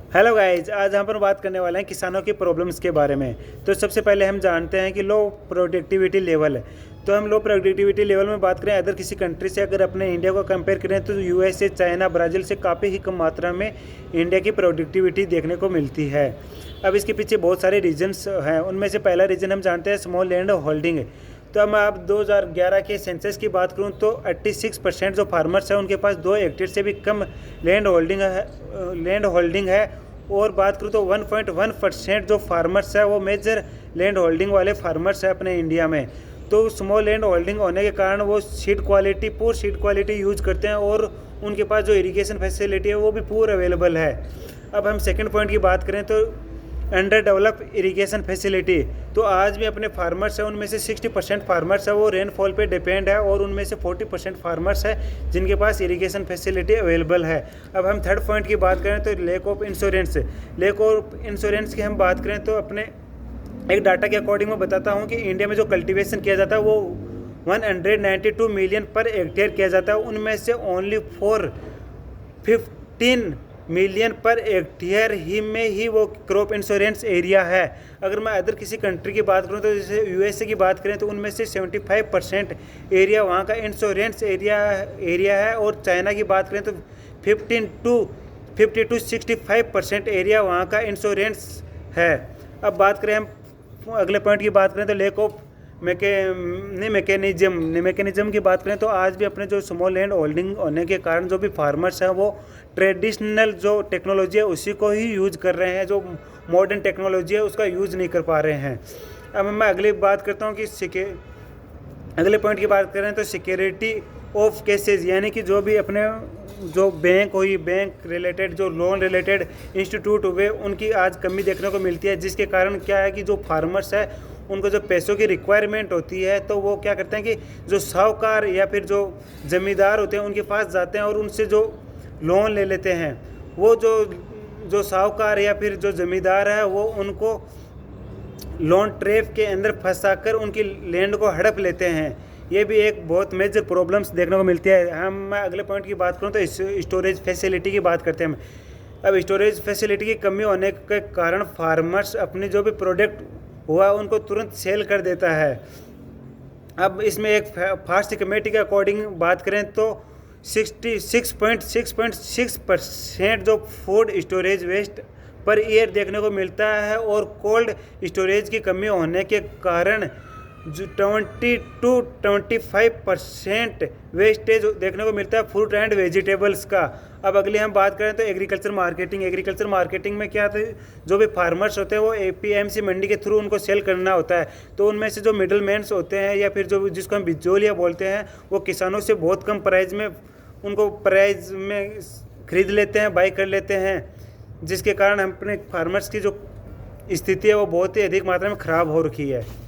Hello guys, आज हम पर बात करने वाले हैं किसानों की प्रॉब्लम्स के बारे में। तो सबसे पहले हम जानते हैं कि लो प्रोडक्टिविटी लेवल। तो हम लो प्रोडक्टिविटी लेवल में बात करें अदर किसी कंट्री से, अगर अपने इंडिया को कंपेयर करें तो यूएसए, चाइना, ब्राज़ील से काफ़ी ही कम मात्रा में इंडिया की प्रोडक्टिविटी देखने को मिलती है। अब इसके पीछे बहुत सारे रीजन्स हैं। उनमें से पहला रीज़न हम जानते हैं स्मॉल लैंड होल्डिंग। तो अब मैं आप 2011 के सेंसस की बात करूं तो 86% जो फार्मर्स हैं उनके पास 2 हेक्टेयर से भी कम लैंड होल्डिंग है। और बात करूं तो 1.1% जो फार्मर्स है वो मेजर लैंड होल्डिंग वाले फार्मर्स हैं अपने इंडिया में। तो स्मॉल लैंड होल्डिंग होने के कारण वो पूर सीड क्वालिटी यूज करते हैं और उनके पास जो इरिगेशन फैसिलिटी है वो भी पूर अवेलेबल है। अब हम सेकंड पॉइंट की बात करें तो अंडर डेवलप इरिगेशन फैसिलिटी। तो आज भी अपने फार्मर्स हैं उनमें से 60% फार्मर्स है वो रेनफॉल पे डिपेंड है और उनमें से 40% फार्मर्स है जिनके पास इरिगेशन फैसिलिटी अवेलेबल है। अब हम थर्ड पॉइंट की बात करें तो लेक ऑफ इंश्योरेंस की हम बात करें तो अपने एक डाटा के अकॉर्डिंग मैं बताता हूँ कि इंडिया में जो कल्टीवेशन किया जाता है वो 192 मिलियन पर हेक्टेयर किया जाता है। उनमें से ओनली 15 मिलियन पर हेक्टेयर ही वो क्रॉप इंश्योरेंस एरिया है। अगर मैं अदर किसी कंट्री की बात करूं तो जैसे यूएसए की बात करें तो उनमें से 75% एरिया वहां का इंश्योरेंस एरिया है और चाइना की बात करें तो 50 to 65% एरिया वहां का इंश्योरेंस है। अब बात करें हम अगले पॉइंट की बात करें तो लेक ऑफ मैकेनिज्म की बात करें तो आज भी अपने जो स्मॉल लैंड होल्डिंग होने के कारण जो भी फार्मर्स हैं वो ट्रेडिशनल जो टेक्नोलॉजी है उसी को ही यूज़ कर रहे हैं, जो मॉडर्न टेक्नोलॉजी है उसका यूज़ नहीं कर पा रहे हैं। अब मैं अगली बात करता हूँ कि अगले पॉइंट की बात करें तो सिक्योरिटी ऑफ केसेस, यानी कि जो भी अपने जो बैंक रिलेटेड जो लोन रिलेटेड इंस्टीट्यूट हुए उनकी आज कमी देखने को मिलती है, जिसके कारण क्या है कि जो फार्मर्स है उनको जो पैसों की रिक्वायरमेंट होती है तो वो क्या करते हैं कि जो साहूकार या फिर जो ज़मींदार होते हैं उनके पास जाते हैं और उनसे जो लोन ले लेते हैं। वो जो साहूकार या फिर जो ज़मींदार है वो उनको लोन ट्रैप के अंदर फंसाकर उनकी लैंड को हड़प लेते हैं। ये भी एक बहुत मेजर प्रॉब्लम्स देखने को मिलती है। मैं अगले पॉइंट की बात करूँ तो स्टोरेज फैसिलिटी की बात करते हैं। अब स्टोरेज फैसिलिटी की कमी होने के कारण फार्मर्स अपने जो भी प्रोडक्ट हुआ उनको तुरंत सेल कर देता है। अब इसमें एक फास्ट कमेटी के अकॉर्डिंग बात करें तो 66.6% जो food storage waste per year देखने को मिलता है और कोल्ड स्टोरेज की कमी होने के कारण जो 20 to 25% वेस्टेज देखने को मिलता है फ्रूट एंड वेजिटेबल्स का। अब अगली हम बात करें तो एग्रीकल्चर मार्केटिंग में क्या था, जो भी फार्मर्स होते हैं वो एपीएमसी मंडी के थ्रू उनको सेल करना होता है। तो उनमें से जो मिडल मैन्स होते हैं या फिर जो जिसको हम बिचौलिया बोलते हैं वो किसानों से बहुत कम प्राइस में खरीद लेते हैं, बाई कर लेते हैं, जिसके कारण हम अपने फार्मर्स की जो स्थिति है वो बहुत ही अधिक मात्रा में ख़राब हो रखी है।